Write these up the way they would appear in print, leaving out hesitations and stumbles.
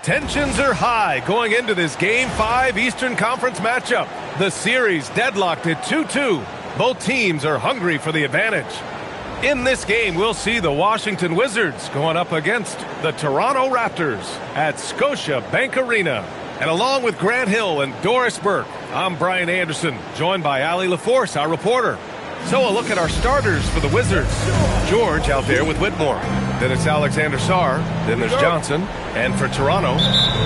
Tensions are high going into this Game 5 Eastern Conference matchup. The series deadlocked at 2-2. Both teams are hungry for the advantage. In this game, we'll see the Washington Wizards going up against the Toronto Raptors at Scotia Bank Arena. And along with Grant Hill and Doris Burke, I'm Brian Anderson, joined by Allie LaForce, our reporter. So a look at our starters for the Wizards. George out there with Whitmore. Then it's Alexander Sarr. Then there's Johnson. And for Toronto,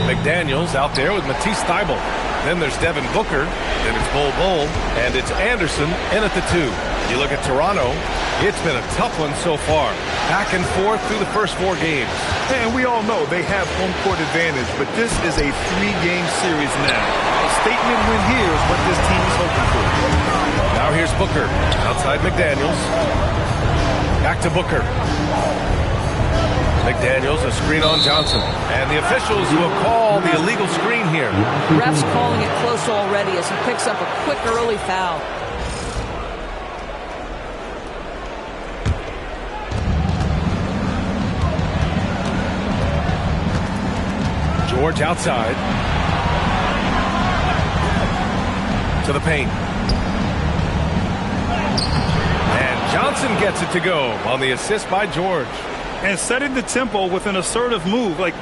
McDaniels out there with Matisse Thybulle. Then there's Devin Booker. Then it's Bol, and it's Anderson in at the 2. You look at Toronto, it's been a tough one so far. Back and forth through the first 4 games. And we all know they have home court advantage, but this is a 3-game series now. A statement win here is what this team is hoping for. Now here's Booker, outside McDaniels. Back to Booker. McDaniels, a screen on Johnson. And the officials will call the illegal screen here. Ref's calling it close already as he picks up a quick early foul. George outside. To the paint. And Johnson gets it to go on the assist by George. And setting the tempo with an assertive move. Like,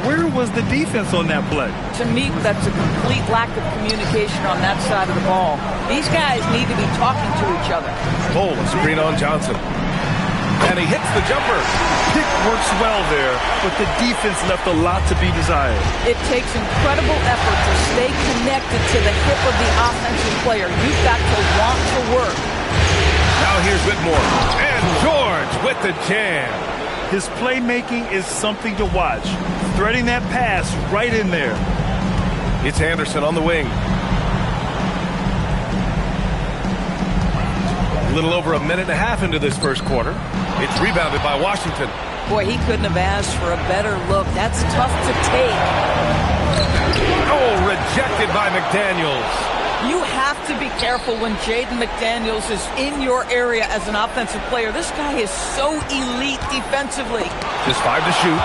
where was the defense on that play? To me, that's a complete lack of communication on that side of the ball. These guys need to be talking to each other. Oh, a screen on Johnson. And he hits the jumper. Pick works well there, but the defense left a lot to be desired. It takes incredible effort to stay connected to the hip of the offensive player. You've got to want to work. Now here's Whitmore. And George with the jam. His playmaking is something to watch. Threading that pass right in there. It's Anderson on the wing. A little over a minute and a half into this first quarter. It's rebounded by Washington. Boy, he couldn't have asked for a better look. That's tough to take. Oh, rejected by McDaniels. You have to be careful when Jaden McDaniels is in your area as an offensive player. This guy is so elite defensively. Just 5 to shoot.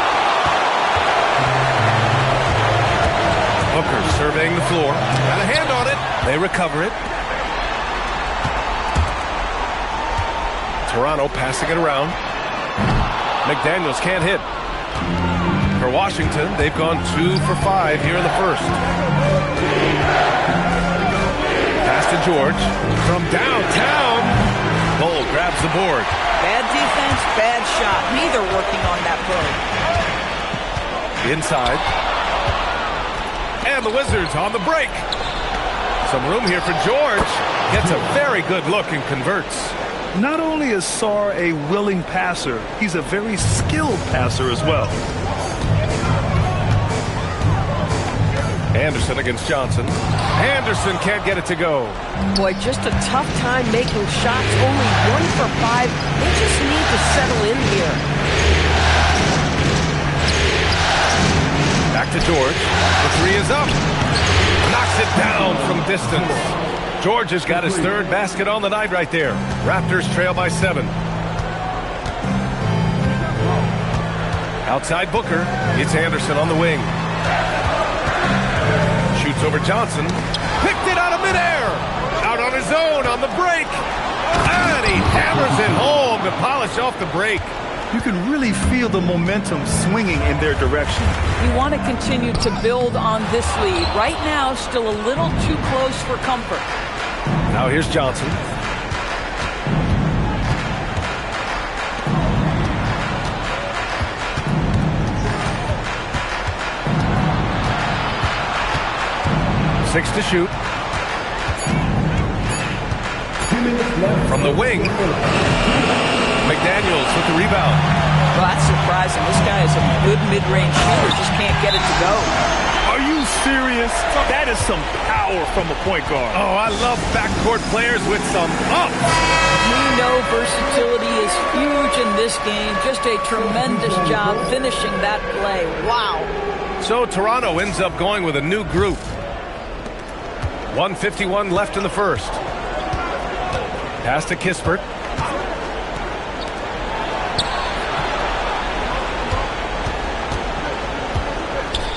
Booker surveying the floor. Got a hand on it. They recover it. Toronto passing it around. McDaniels can't hit. For Washington, they've gone 2 for 5 here in the first. Pass to George from downtown. Bol grabs the board. Bad defense, bad shot. Neither working on that play. Inside. And the Wizards on the break. Some room here for George. Gets a very good look and converts. Not only is Sarr a willing passer, he's a very skilled passer as well. Anderson against Johnson. Anderson can't get it to go. Boy, just a tough time making shots. Only 1 for 5. They just need to settle in here. Back to George. The 3 is up. Knocks it down from distance. George has got his 3rd basket on the night right there. Raptors trail by 7. Outside Booker. It's Anderson on the wing. Shoots over Johnson. Picked it out of midair. Out on his own on the break. And he hammers it home to polish off the break. You can really feel the momentum swinging in their direction. You want to continue to build on this lead. Right now, still a little too close for comfort. Now here's Johnson. Six to shoot. From the wing. McDaniels with the rebound. Well, that's surprising. This guy is a good mid-range shooter. Just can't get it to go. Are you serious? That is some power from a point guard. Oh, I love backcourt players with some up. We know versatility is huge in this game. Just a tremendous job finishing that play. Wow. So Toronto ends up going with a new group. 1:51 left in the first. Pass to Kispert.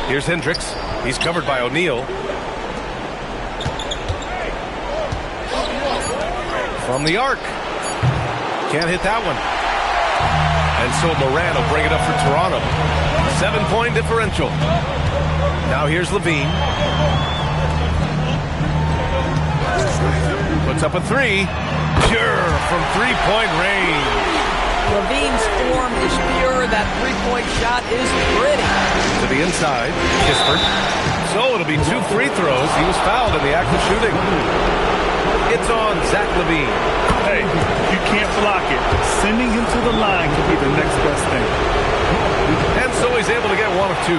Here's Hendricks. He's covered by O'Neal. From the arc. Can't hit that one. And so Moran will bring it up for Toronto. 7-point differential. Now here's Levine. Puts up a three. Pure from three-point range. Levine's form is pure. That three-point shot is pretty. To the inside. Kispert. So it'll be 2 free throws. He was fouled in the act of shooting. It's on Zach Levine. Hey, you can't block it. Sending him to the line could be the next best thing. And so he's able to get 1 of 2.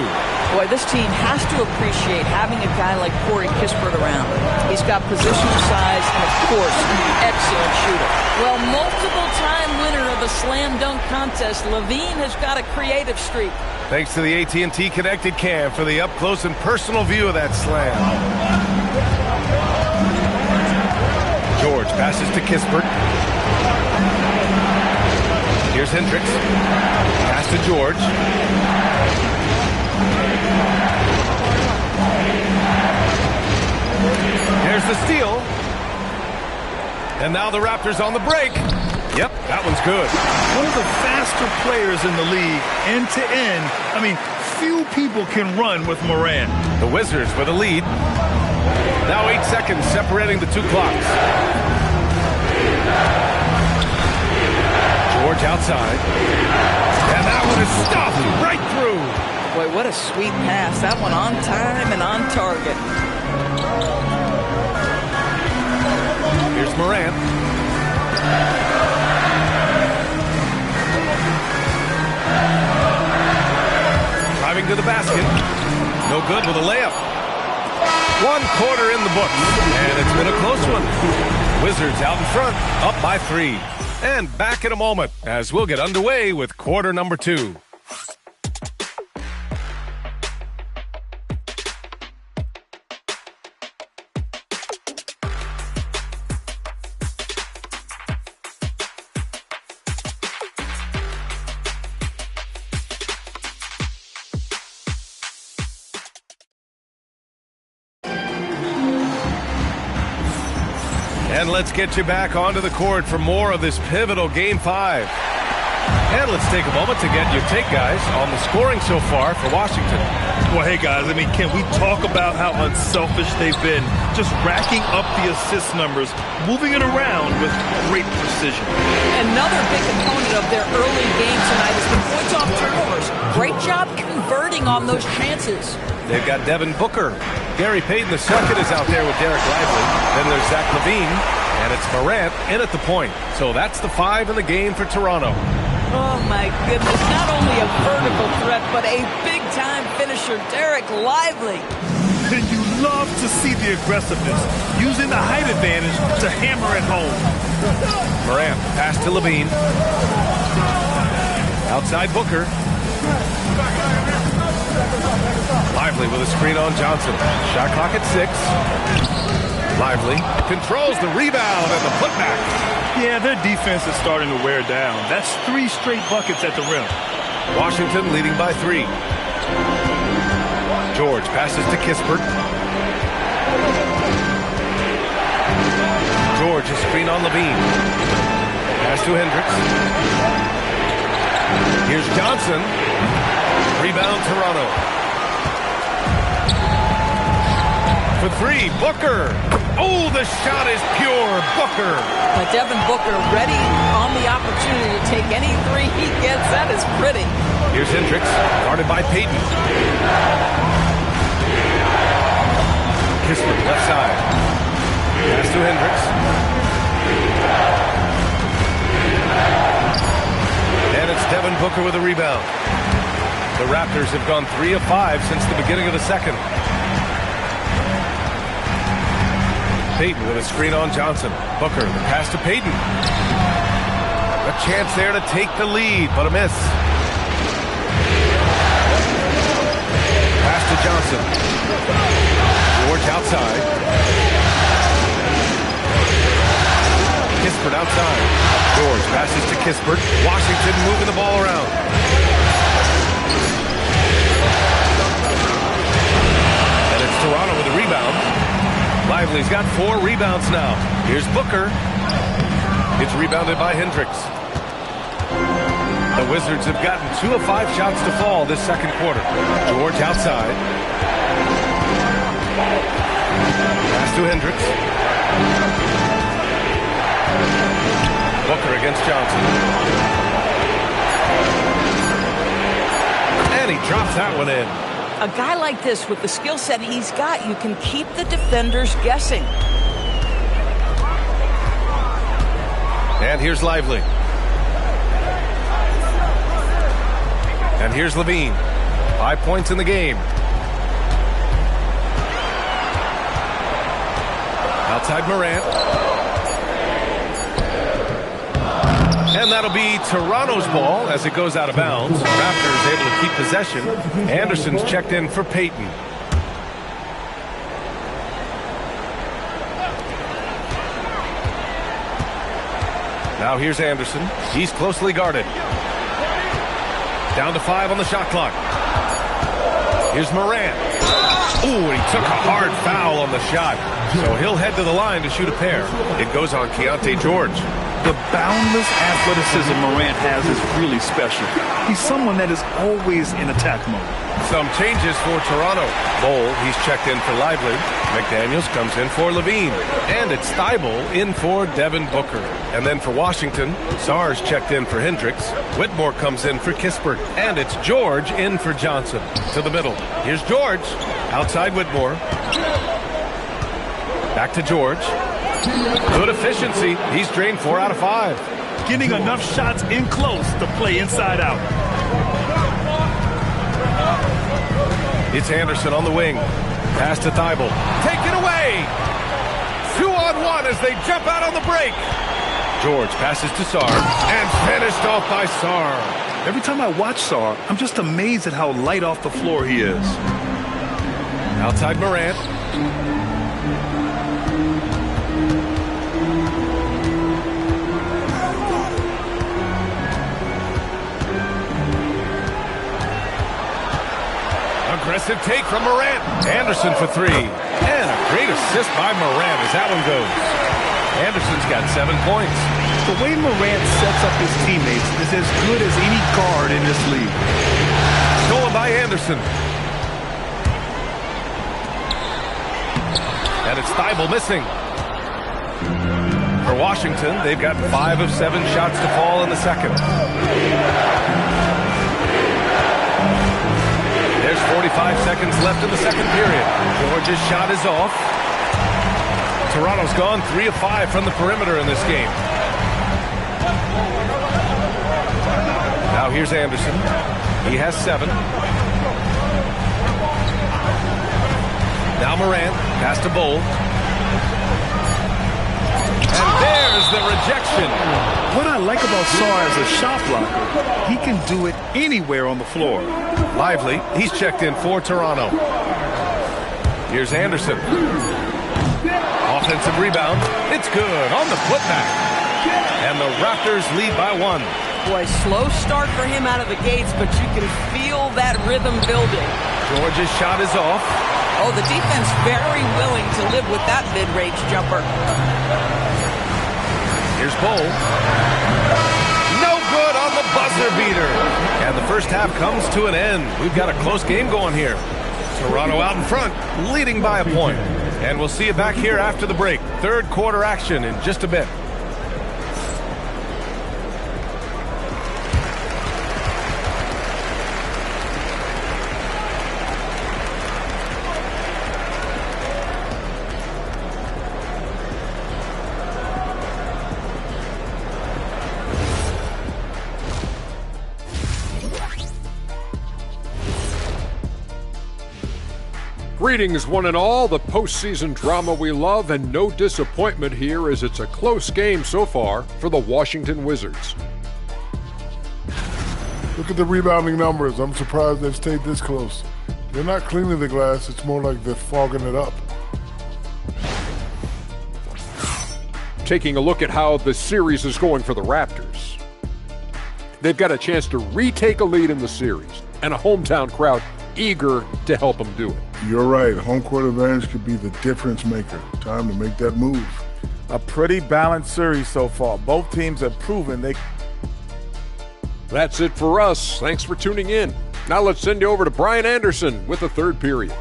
Boy, this team has to appreciate having a guy like Corey Kispert around. He's got positional size and, of course, an excellent shooter. Well, multiple-time winner of the slam dunk contest, Levine has got a creative streak. Thanks to the AT&T Connected Cam for the up-close and personal view of that slam. George passes to Kispert. Here's Hendricks. Pass to George. There's the steal. And now the Raptors on the break. Yep, that one's good. One of the faster players in the league, end to end. I mean, few people can run with Moran. The Wizards with a lead. Now 8 seconds separating the 2 clocks. George outside. And that one is stuffed right through. Boy, what a sweet pass. That one on time and on target. Here's Morant. Driving to the basket. No good with a layup. 1 quarter in the books. And it's been a close one. Wizards out in front, up by 3. And back in a moment as we'll get underway with quarter number 2. And let's get you back onto the court for more of this pivotal Game 5. And let's take a moment to get your take, guys, on the scoring so far for Washington. Well, hey, guys, I mean, can we talk about how unselfish they've been? Just racking up the assist numbers, moving it around with great precision. Another big component of their early game tonight is the points off turnovers. Great job converting on those chances. They've got Devin Booker. Gary Payton II is out there with Derek Lively. Then there's Zach Levine, and it's Morant in at the point. So that's the 5 in the game for Toronto. Oh, my goodness. Not only a vertical threat, but a big-time finisher, Derek Lively. And you love to see the aggressiveness, using the height advantage to hammer it home. Morant, pass to Levine. Outside Booker. Lively with a screen on Johnson. Shot clock at 6. Lively controls the rebound and the putback. Yeah, their defense is starting to wear down. That's 3 straight buckets at the rim. Washington leading by 3. George passes to Kispert. George, a screen on Levine. Pass to Hendricks. Here's Johnson. Rebound Toronto. For 3, Booker. Oh, the shot is pure. Booker. Devin Booker ready on the opportunity to take any 3 he gets. That is pretty. Here's Hendricks, guarded by Payton. Kispert, left side. Pass to Hendricks. And it's Devin Booker with a rebound. The Raptors have gone 3 of 5 since the beginning of the second. Payton with a screen on Johnson. Booker, the pass to Payton. A chance there to take the lead, but a miss. Pass to Johnson. George outside. Kispert outside. George passes to Kispert. Washington moving the ball around. Lively's got 4 rebounds now. Here's Booker. It's rebounded by Hendricks. The Wizards have gotten 2 of 5 shots to fall this second quarter. George outside. Pass to Hendricks. Booker against Johnson. And he drops that one in. A guy like this, with the skill set he's got, you can keep the defenders guessing. And here's Lively. And here's Levine. 5 points in the game. Outside Morant. And that'll be Toronto's ball as it goes out of bounds. Raptors able to keep possession. Anderson's checked in for Payton. Now here's Anderson. He's closely guarded. Down to 5 on the shot clock. Here's Morant. Ooh, and he took a hard foul on the shot. So he'll head to the line to shoot a pair. It goes on Keontae George. The boundless athleticism Morant has is really special. He's someone that is always in attack mode. Some changes for Toronto. Bol, he's checked in for Lively. McDaniels comes in for Levine. And it's Thibault in for Devin Booker. And then for Washington, Sarge checked in for Hendricks. Whitmore comes in for Kispert. And it's George in for Johnson. To the middle. Here's George. Outside Whitmore. Back to George. Good efficiency. He's drained 4 out of 5. Getting enough shots in close to play inside out. It's Anderson on the wing. Pass to Thibault. Take it away. 2-on-1 as they jump out on the break. George passes to Sarr and finished off by Sarr. Every time I watch Sarr, I'm just amazed at how light off the floor he is. Outside Morant. Aggressive take from Morant. Anderson for 3. And a great assist by Morant as that one goes. Anderson's got 7 points. The way Morant sets up his teammates is as good as any guard in this league. Stolen by Anderson. And it's Thibault missing. For Washington, they've got 5 of 7 shots to fall in the second. There's 45 seconds left in the second period. George's shot is off. Toronto's gone 3 of 5 from the perimeter in this game. Now here's Anderson. He has 7. Now Morant. Pass to Bol. And there's the rejection. What I like about Sarr as a shot blocker, he can do it anywhere on the floor. Lively, he's checked in for Toronto. Here's Anderson. Offensive rebound. It's good on the putback. And the Raptors lead by 1. Boy, slow start for him out of the gates, but you can feel that rhythm building. George's shot is off. Oh, the defense very willing to live with that mid-range jumper. Here's Bol. No good on the buzzer beater. And the first half comes to an end. We've got a close game going here. Toronto out in front, leading by a point. And we'll see you back here after the break. Third quarter action in just a bit. Greetings, one and all. The postseason drama we love, and no disappointment here as it's a close game so far for the Washington Wizards. Look at the rebounding numbers. I'm surprised they've stayed this close. They're not cleaning the glass. It's more like they're fogging it up. Taking a look at how the series is going for the Raptors. They've got a chance to retake a lead in the series, and a hometown crowd eager to help them do it. You're right. Home court advantage could be the difference maker. Time to make that move. A pretty balanced series so far. Both teams have proven they... That's it for us. Thanks for tuning in. Now let's send you over to Brian Anderson with the third period.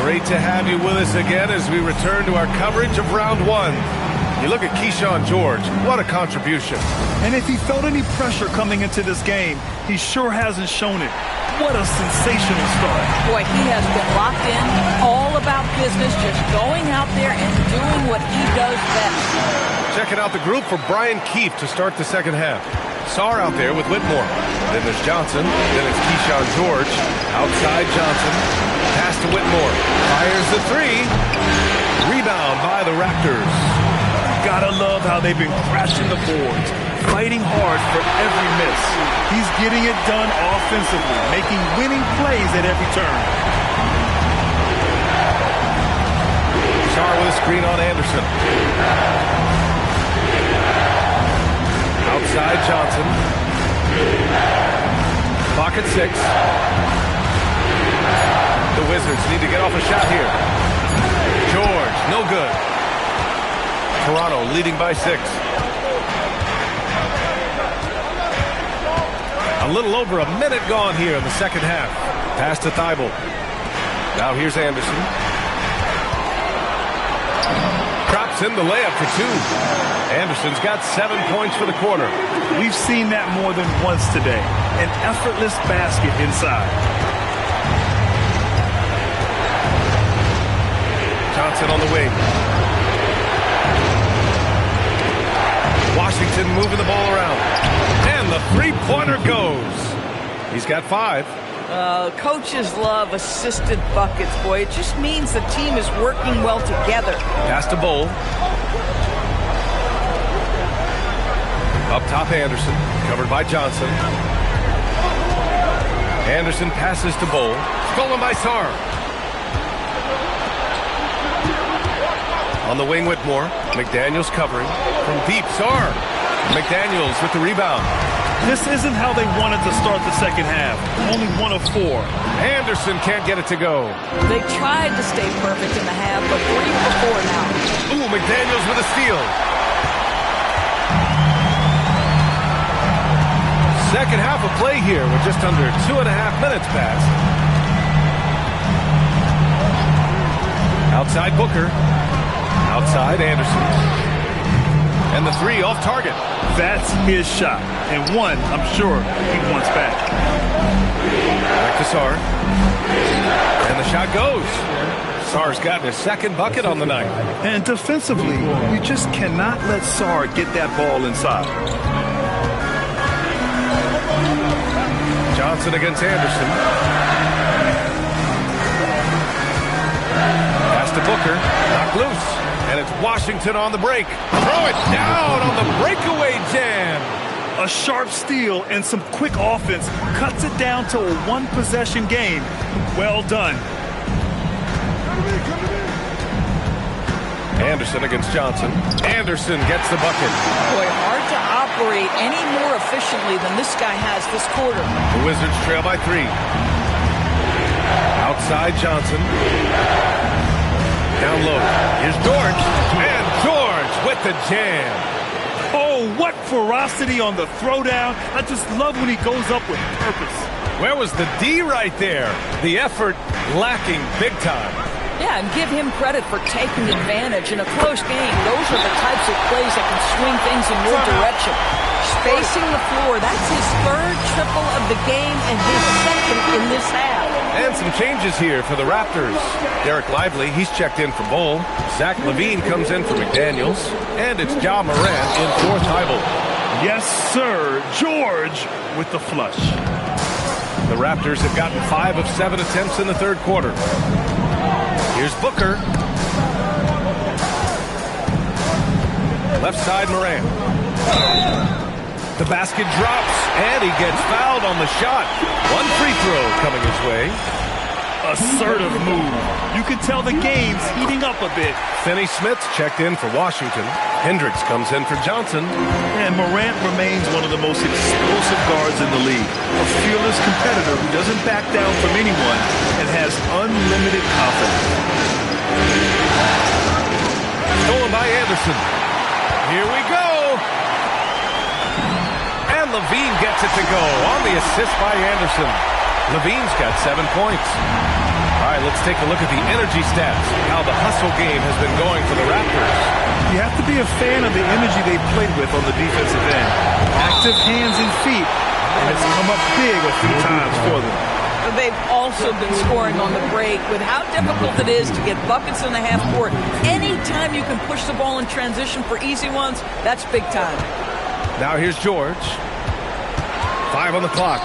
Great to have you with us again as we return to our coverage of round one. You look at Keyshawn George, what a contribution. And if he felt any pressure coming into this game, he sure hasn't shown it. What a sensational start. Boy, he has been locked in, all about business, just going out there and doing what he does best. Checking out the group for Brian Keefe to start the second half. Sarr out there with Whitmore. Then there's Johnson. Then it's Keyshawn George. Outside Johnson. Pass to Whitmore. Fires the three. Rebound by the Raptors. Gotta love how they've been crashing the boards, fighting hard for every miss. He's getting it done offensively, making winning plays at every turn. Sarr with a screen on Anderson. Outside Johnson. Clock at 6. The Wizards need to get off a shot here. George, no good. Toronto leading by 6. A little over a minute gone here in the second half. Pass to Thibault. Now here's Anderson. Drops in the layup for 2. Anderson's got 7 points for the quarter. We've seen that more than once today. An effortless basket inside. Johnson on the wing. Washington moving the ball around. And the three-pointer goes. He's got 5. Coaches love assisted buckets, boy. It just means the team is working well together. Pass to Bull. Up top, Anderson. Covered by Johnson. Anderson passes to Bull. Stolen by Sarr. On the wing, Whitmore. McDaniels covering. From deep, Sarr. McDaniels with the rebound. This isn't how they wanted to start the second half. Only 1 of 4. Anderson can't get it to go. They tried to stay perfect in the half, but 3 for 4 now. Ooh, McDaniels with a steal. Second half of play here with just under 2.5 minutes passed. Outside Booker. Outside Anderson. And the 3 off target. That's his shot. And one, I'm sure, he wants back. Back to Sarr. And the shot goes. Sarr's gotten his second bucket on the night. And defensively, you just cannot let Sarr get that ball inside. Johnson against Anderson. Pass to Booker. Knocked loose. And it's Washington on the break. Throw it down on the breakaway jam. A sharp steal and some quick offense cuts it down to a one-possession game. Well done. Anderson against Johnson. Anderson gets the bucket. Boy, hard to operate any more efficiently than this guy has this quarter. The Wizards trail by 3. Outside Johnson. Down low. Here's George. And George with the jam. Oh, what ferocity on the throwdown. I just love when he goes up with purpose. Where was the D right there? The effort lacking big time. Yeah, and give him credit for taking advantage. In a close game, those are the types of plays that can swing things in your direction. Spacing the floor, that's his 3rd triple of the game and his 2nd in this half. And some changes here for the Raptors. Derek Lively, he's checked in for Bull. Zach LaVine comes in for McDaniels. And it's Ja Morant in for Thibault. Yes, sir. George with the flush. The Raptors have gotten 5 of 7 attempts in the third quarter. Here's Booker. Left side, Morant. The basket drops, and he gets fouled on the shot. One free throw coming his way. Assertive move. You can tell the game's heating up a bit. Finney Smith's checked in for Washington. Hendricks comes in for Johnson. And Morant remains one of the most explosive guards in the league. A fearless competitor who doesn't back down from anyone and has unlimited confidence. Stolen by Anderson. Here we go. And Levine gets it to go on the assist by Anderson. Levine's got 7 points. All right, let's take a look at the energy stats, how the hustle game has been going for the Raptors. You have to be a fan of the energy they played with on the defensive end. Active hands and feet, and it's come up big a few times for them. They've also been scoring on the break with how difficult it is to get buckets in the half court. Anytime you can push the ball in transition for easy ones, that's big time. Now here's George. 5 on the clock.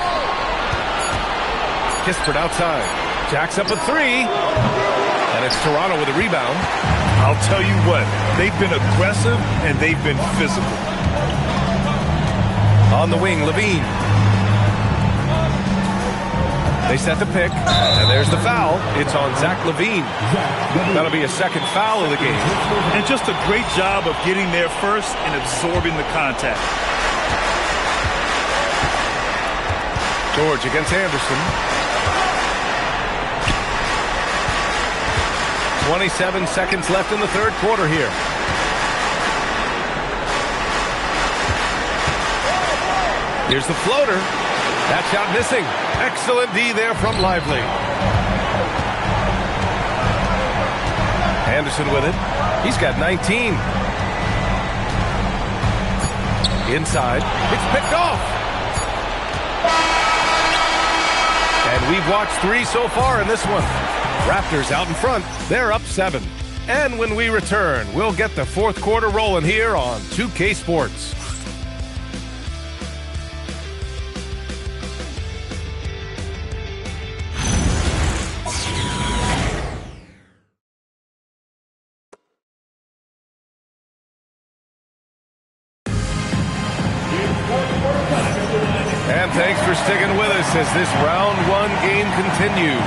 Kispert outside. Jacks up a 3. And it's Toronto with a rebound. I'll tell you what, they've been aggressive and they've been physical. On the wing, Levine. They set the pick, and there's the foul. It's on Zach Levine. That'll be a second foul of the game. And just a great job of getting there first and absorbing the contact. George against Anderson. 27 seconds left in the third quarter here. Here's the floater. That shot missing. Excellent D there from Lively. Anderson with it. He's got 19. Inside. It's picked off. And we've watched 3 so far in this one. Raptors out in front. They're up 7. And when we return, we'll get the fourth quarter rolling here on 2K Sports. And thanks for sticking with us as this round 1 game continues.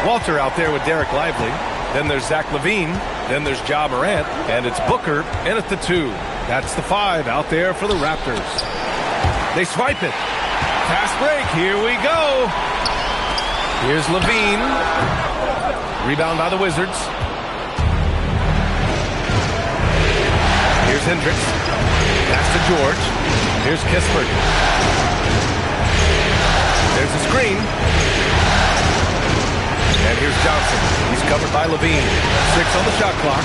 Walter out there with Derek Lively. Then there's Zach Levine. Then there's Ja Morant. And it's Booker in at the 2. That's the 5 out there for the Raptors. They swipe it. Fast break. Here we go. Here's Levine. Rebound by the Wizards. Here's Hendricks. Pass to George. Here's Kispert. There's the screen. And here's Johnson. He's covered by Levine. 6 on the shot clock.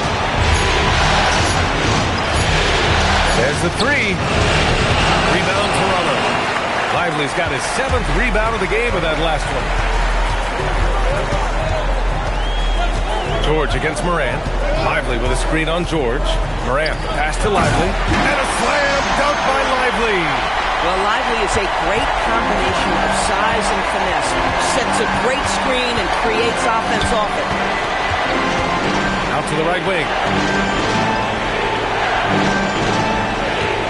There's the 3. Rebound Toronto. Lively's got his 7th rebound of the game with that last one. George against Morant. Lively with a screen on George. Morant, pass to Lively. And a slam dunk by Lively. Well, Lively is a great combination of size and finesse. Sets a great screen and creates offense off it. Out to the right wing.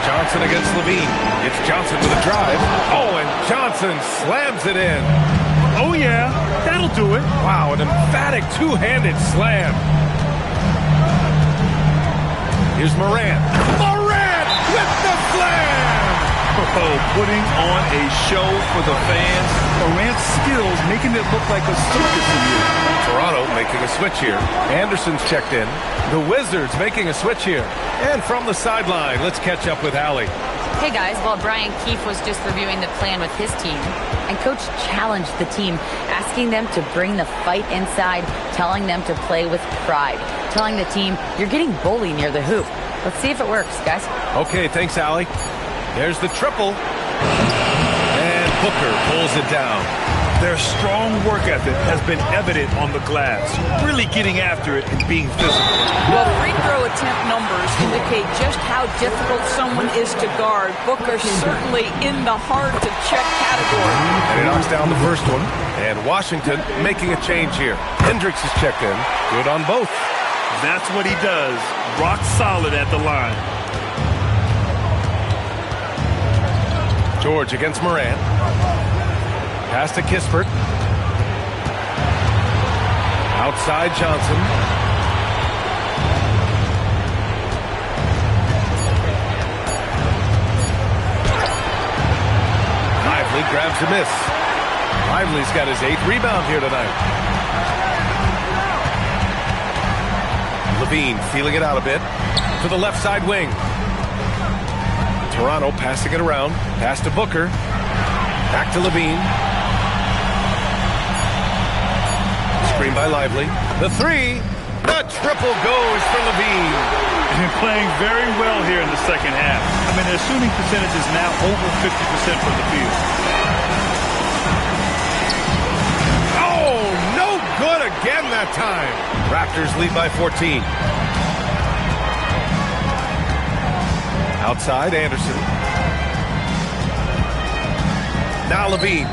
Johnson against Levine. It's Johnson with a drive. Oh, and Johnson slams it in. Oh, yeah, that'll do it. Wow, an emphatic two-handed slam. Here's Morant. Morant with the slam! Oh, putting on a show for the fans. Morant's skills making it look like a circus to you. Toronto making a switch here. Anderson's checked in. The Wizards making a switch here. And from the sideline, let's catch up with Allie. Hey guys, well, Brian Keefe was just reviewing the plan with his team, and Coach challenged the team, asking them to bring the fight inside, telling them to play with pride, telling the team, you're getting bullied near the hoop. Let's see if it works, guys. Okay, thanks, Allie. There's the triple. And Booker pulls it down. Their strong work ethic has been evident on the glass, really getting after it and being physical. Well, free throw attempt numbers indicate just how difficult someone is to guard. Booker certainly in the hard-to-check category. And he knocks down the first one. And Washington making a change here. Hendricks is checked in. Good on both. That's what he does. Rock solid at the line. George against Morant. Pass to Kispert. Outside Johnson. Lively grabs a miss. Lively's got his 8th rebound here tonight. Levine feeling it out a bit to the left side wing. Toronto passing it around. Pass to Booker. Back to Levine. Screen by Lively. The 3. The triple goes for Levine. He's been playing very well here in the second half. I mean, their shooting percentage is now over 50% from the field. Oh, no good again that time. Raptors lead by 14. Outside, Anderson. Now Levine.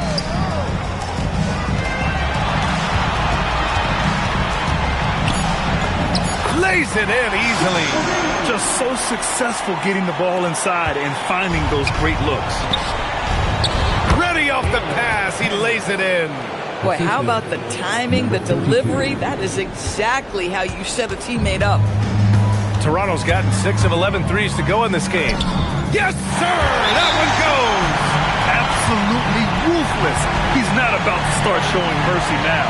Lays it in easily. Just so successful getting the ball inside and finding those great looks. Ready off the pass. He lays it in. Boy, how about the timing, the delivery? That is exactly how you set a teammate up. Toronto's gotten 6 of 11 threes to go in this game. Yes, sir! That one goes! Absolutely ruthless. He's not about to start showing mercy now.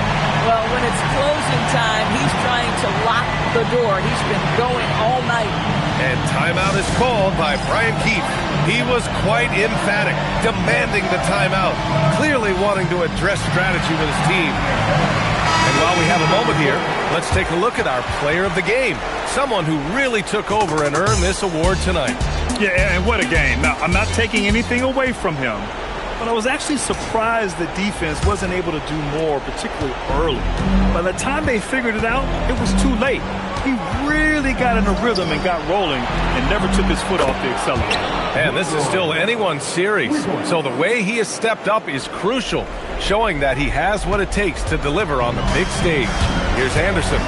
Well, when it's closing time, he's trying to lock the door. He's been going all night. And timeout is called by Brian Keefe. He was quite emphatic, demanding the timeout, clearly wanting to address strategy with his team. And while we have a moment here, let's take a look at our player of the game, someone who really took over and earned this award tonight. Yeah, and what a game. Now, I'm not taking anything away from him, but I was actually surprised the defense wasn't able to do more, particularly early. By the time they figured it out, it was too late. He really got in a rhythm and got rolling and never took his foot off the accelerator. And this is still anyone's series, so the way he has stepped up is crucial, showing that he has what it takes to deliver on the big stage. Here's Anderson,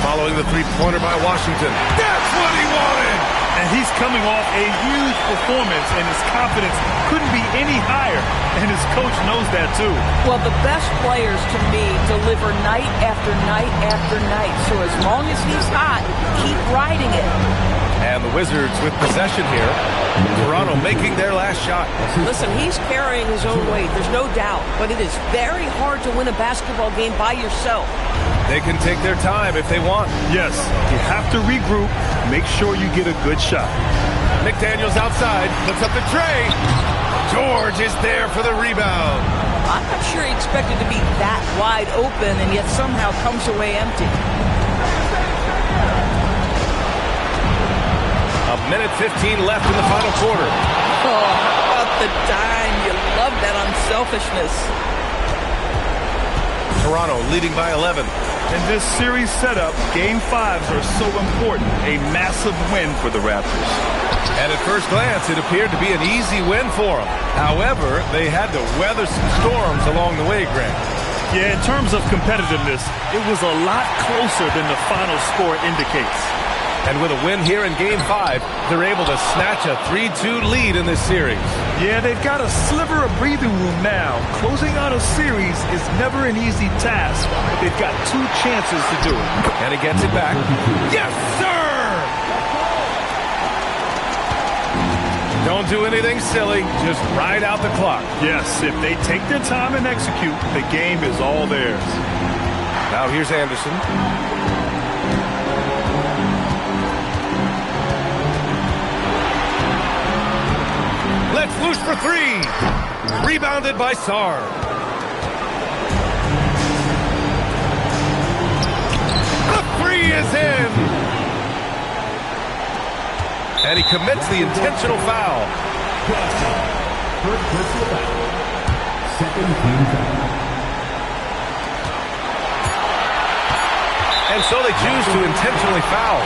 following the three-pointer by Washington. That's what he wanted! And he's coming off a huge performance, and his confidence couldn't be any higher, and his coach knows that too. Well, the best players, to me, deliver night after night after night. So as long as he's hot, keep riding it. And the Wizards with possession here. Toronto making their last shot. Listen, he's carrying his own weight, there's no doubt. But it is very hard to win a basketball game by yourself. They can take their time if they want. Yes, you have to regroup. Make sure you get a good shot. McDaniels outside, puts up the tray. George is there for the rebound. I'm not sure he expected to be that wide open and yet somehow comes away empty. A minute 15 left in the final quarter. Oh, how about the dime? You love that unselfishness. Toronto leading by 11. In this series setup, Game 5s are so important. A massive win for the Raptors. And at first glance, it appeared to be an easy win for them. However, they had to weather some storms along the way, Grant. Yeah, in terms of competitiveness, it was a lot closer than the final score indicates. And with a win here in Game 5, they're able to snatch a 3-2 lead in this series. Yeah, they've got a sliver of breathing room now. Closing out a series is never an easy task, but they've got 2 chances to do it. And he gets it back. Yes, sir! Don't do anything silly. Just ride out the clock. Yes, if they take their time and execute, the game is all theirs. Now here's Anderson. Let's loose for 3. Rebounded by Sarr. The 3 is in. And he commits the intentional foul. And so they choose to intentionally foul.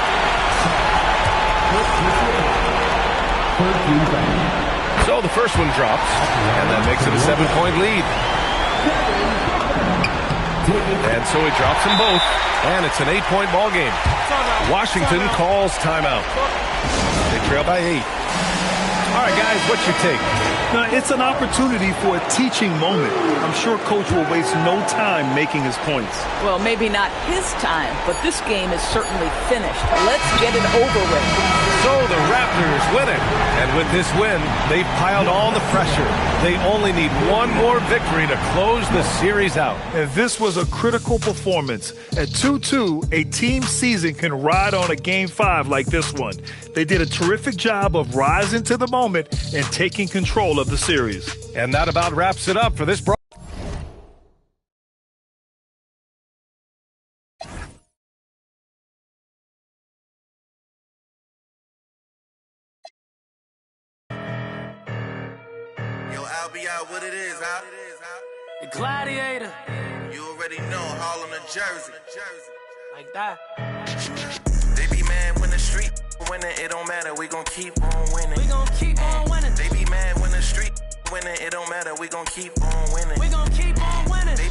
So the first one drops, and that makes it a 7-point lead. And so he drops them both, and it's an 8-point ball game. Washington calls timeout. They trail by 8. All right, guys, what's your take? Now, it's an opportunity for a teaching moment. I'm sure Coach will waste no time making his points. Well, maybe not his time, but this game is certainly finished. Let's get it over with. So the Raptors win it. And with this win, they've piled on the pressure. They only need one more victory to close the series out. And this was a critical performance. At 2-2, a team season can ride on a Game 5 like this one. They did a terrific job of rising to the moment and taking control of the series. And that about wraps it up for this broadcast. Yo, I'll be out what it is, out. The Gladiator. You already know, Harlem and Jersey. Like that. They be mad when the street winning, it don't matter, we gon' keep on winning. We gon' keep on winning. They be mad when the street winning, it don't matter, we gon' keep on winning. We gon' keep on winning. They